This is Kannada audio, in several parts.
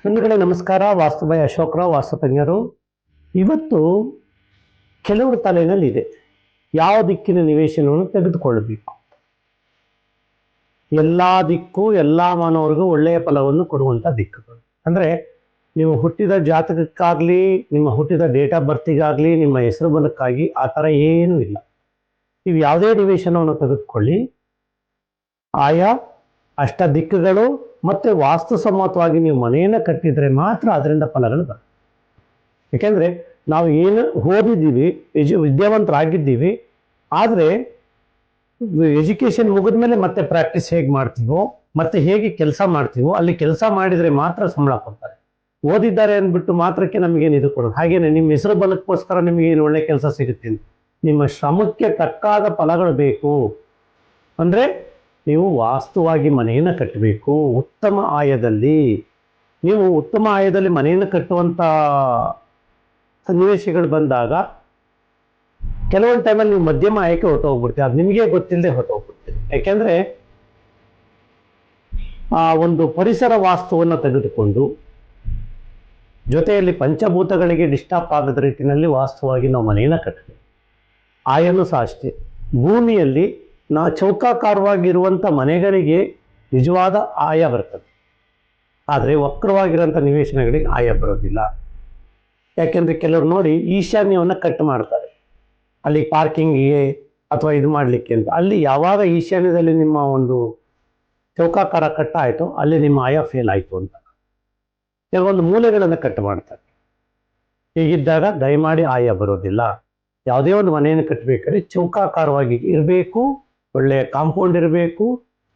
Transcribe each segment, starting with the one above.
ಬಂಧುಗಳೇ ನಮಸ್ಕಾರ. ವಾಸ್ತು ಬೈ ಅಶೋಕರಾವ್, ವಾಸ್ತು ತಜ್ಞರು. ಇವತ್ತು ಕೆಲವರ ತಲೆಯಲ್ಲಿ ಇದೆ, ಯಾವ ದಿಕ್ಕಿನ ನಿವೇಶನವನ್ನು ತೆಗೆದುಕೊಳ್ಳಬೇಕು. ಎಲ್ಲ ದಿಕ್ಕು ಎಲ್ಲ ಮಾನವರಿಗೂ ಒಳ್ಳೆಯ ಫಲವನ್ನು ಕೊಡುವಂಥ ದಿಕ್ಕುಗಳು ಅಂದರೆ, ನೀವು ಹುಟ್ಟಿದ ಜಾತಕಕ್ಕಾಗಲಿ, ನಿಮ್ಮ ಹುಟ್ಟಿದ ಡೇಟ್ ಆಫ್ ಬರ್ತಿಗಾಗಲಿ, ನಿಮ್ಮ ಹೆಸರು ಬಲಕ್ಕಾಗಿ ಆ ಥರ ಏನೂ ಇಲ್ಲ. ನೀವು ಯಾವುದೇ ನಿವೇಶನವನ್ನು ತೆಗೆದುಕೊಳ್ಳಿ, ಆಯಾ ಅಷ್ಟ ದಿಕ್ಕುಗಳು ಮತ್ತು ವಾಸ್ತುಸಮ್ಮತವಾಗಿ ನೀವು ಮನೆಯನ್ನು ಕಟ್ಟಿದರೆ ಮಾತ್ರ ಅದರಿಂದ ಫಲಗಳು ಬರ್ತವೆ. ಏಕೆಂದರೆ ನಾವು ಏನು ಓದಿದ್ದೀವಿ, ವಿದ್ಯಾವಂತರಾಗಿದ್ದೀವಿ, ಆದರೆ ಎಜುಕೇಷನ್ ಮುಗಿದ ಮೇಲೆ ಮತ್ತೆ ಪ್ರಾಕ್ಟೀಸ್ ಹೇಗೆ ಮಾಡ್ತೀವೋ ಮತ್ತೆ ಹೇಗೆ ಕೆಲಸ ಮಾಡ್ತೀವೋ ಅಲ್ಲಿ ಕೆಲಸ ಮಾಡಿದರೆ ಮಾತ್ರ ಸಂಬಳ ಕೊಡ್ತಾರೆ. ಓದಿದ್ದಾರೆ ಅಂದ್ಬಿಟ್ಟು ಮಾತ್ರಕ್ಕೆ ನಮಗೇನು ಇದು ಕೊಡೋದು. ಹಾಗೇನೆ ನಿಮ್ಮ ಹೆಸರು ಬಲಕ್ಕೋಸ್ಕರ ನಿಮಗೆ ಏನು ಒಳ್ಳೆ ಕೆಲಸ ಸಿಗುತ್ತೆ, ನಿಮ್ಮ ಶ್ರಮಕ್ಕೆ ತಕ್ಕಾದ ಫಲಗಳು ಬೇಕು. ಅಂದರೆ ನೀವು ವಾಸ್ತುವಾಗಿ ಮನೆಯನ್ನು ಕಟ್ಟಬೇಕು. ಉತ್ತಮ ಆಯದಲ್ಲಿ ನೀವು ಉತ್ತಮ ಆಯದಲ್ಲಿ ಮನೆಯನ್ನು ಕಟ್ಟುವಂಥ ಸನ್ನಿವೇಶಗಳು ಬಂದಾಗ ಕೆಲವೊಂದು ಟೈಮಲ್ಲಿ ನೀವು ಮಧ್ಯಮ ಆಯಕ್ಕೆ ಹೊರಟೋಗ್ಬಿಡ್ತೀವಿ, ಅದು ನಿಮಗೆ ಗೊತ್ತಿಲ್ಲದೆ ಹೊರಟೋಗ್ಬಿಡ್ತೀವಿ. ಯಾಕೆಂದರೆ ಆ ಒಂದು ಪರಿಸರ ವಾಸ್ತುವನ್ನು ತೆಗೆದುಕೊಂಡು ಜೊತೆಯಲ್ಲಿ ಪಂಚಭೂತಗಳಿಗೆ ಡಿಸ್ಟರ್ಬ್ ಆಗದ ರೀತಿಯಲ್ಲಿ ವಾಸ್ತುವಾಗಿ ನಾವು ಮನೆಯನ್ನು ಕಟ್ಟಬೇಕು. ಆಯನೂ ಸಹ ಅಷ್ಟೇ. ಭೂಮಿಯಲ್ಲಿ ನಾವು ಚೌಕಾಕಾರವಾಗಿರುವಂಥ ಮನೆಗಳಿಗೆ ನಿಜವಾದ ಆಯ ಬರ್ತದೆ, ಆದರೆ ವಕ್ರವಾಗಿರೋಂಥ ನಿವೇಶನಗಳಿಗೆ ಆಯ ಬರೋದಿಲ್ಲ. ಯಾಕೆಂದರೆ ಕೆಲವರು ನೋಡಿ ಈಶಾನ್ಯವನ್ನು ಕಟ್ ಮಾಡ್ತಾರೆ, ಅಲ್ಲಿ ಪಾರ್ಕಿಂಗಿಗೆ ಅಥವಾ ಇದು ಮಾಡಲಿಕ್ಕೆ ಅಂತ. ಅಲ್ಲಿ ಯಾವಾಗ ಈಶಾನ್ಯದಲ್ಲಿ ನಿಮ್ಮ ಒಂದು ಚೌಕಾಕಾರ ಕಟ್ಟಾಯಿತು ಅಲ್ಲಿ ನಿಮ್ಮ ಆಯ ಫೇಲ್ ಆಯಿತು ಅಂತ ಕೆಲವೊಂದು ಮೂಲೆಗಳನ್ನು ಕಟ್ ಮಾಡ್ತಾರೆ. ಹೀಗಿದ್ದಾಗ ದಯಮಾಡಿ ಆಯ ಬರೋದಿಲ್ಲ. ಯಾವುದೇ ಒಂದು ಮನೆಯನ್ನು ಕಟ್ಟಬೇಕಾದ್ರೆ ಚೌಕಾಕಾರವಾಗಿ ಇರಬೇಕು, ಒಳ್ಳೆಯ ಕಾಂಪೌಂಡ್ ಇರಬೇಕು,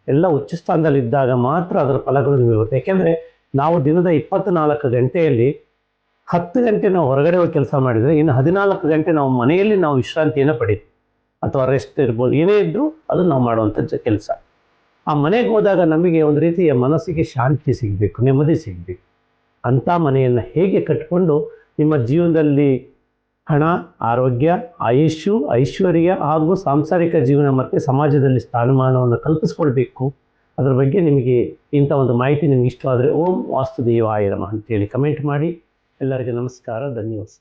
ಎಲ್ಲ ಉಚ್ಚ ಸ್ಥಾನದಲ್ಲಿದ್ದಾಗ ಮಾತ್ರ ಅದರ ಫಲಗಳು ನಿಲ್ಲುತ್ತೆ. ಯಾಕೆಂದರೆ ನಾವು ದಿನದ 24 ಗಂಟೆಯಲ್ಲಿ 10 ಗಂಟೆ ನಾವು ಹೊರಗಡೆ ಹೋಗಿ ಕೆಲಸ ಮಾಡಿದರೆ ಇನ್ನು 14 ಗಂಟೆ ನಾವು ಮನೆಯಲ್ಲಿ ನಾವು ವಿಶ್ರಾಂತಿಯನ್ನು ಪಡೀತೀವಿ, ಅಥವಾ ರೆಸ್ಟ್ ಇರ್ಬೋದು, ಏನೇ ಇದ್ದರೂ ಅದು ನಾವು ಮಾಡುವಂಥ ಕೆಲಸ. ಆ ಮನೆಗೆ ಹೋದಾಗ ನಮಗೆ ಒಂದು ರೀತಿಯ ಮನಸ್ಸಿಗೆ ಶಾಂತಿ ಸಿಗಬೇಕು, ನೆಮ್ಮದಿ ಸಿಗಬೇಕು. ಅಂಥ ಮನೆಯನ್ನು ಹೇಗೆ ಕಟ್ಟಿಕೊಂಡು ನಿಮ್ಮ ಜೀವನದಲ್ಲಿ ಹಣ, ಆರೋಗ್ಯ, ಆಯುಷ್ಯು, ಐಶ್ವರ್ಯ ಹಾಗೂ ಸಾಂಸಾರಿಕ ಜೀವನ ಮತ್ತು ಸಮಾಜದಲ್ಲಿ ಸ್ಥಾನಮಾನವನ್ನು ಕಲ್ಪಿಸ್ಕೊಳ್ಬೇಕು, ಅದರ ಬಗ್ಗೆ ನಿಮಗೆ ಇಂಥ ಒಂದು ಮಾಹಿತಿ ನಿಮಗೆ ಇಷ್ಟವಾದರೆ ಓಂ ವಾಸ್ತುದೇವಾಯ ನಮಃ ಅಂತೇಳಿ ಕಮೆಂಟ್ ಮಾಡಿ. ಎಲ್ಲರಿಗೂ ನಮಸ್ಕಾರ, ಧನ್ಯವಾದ.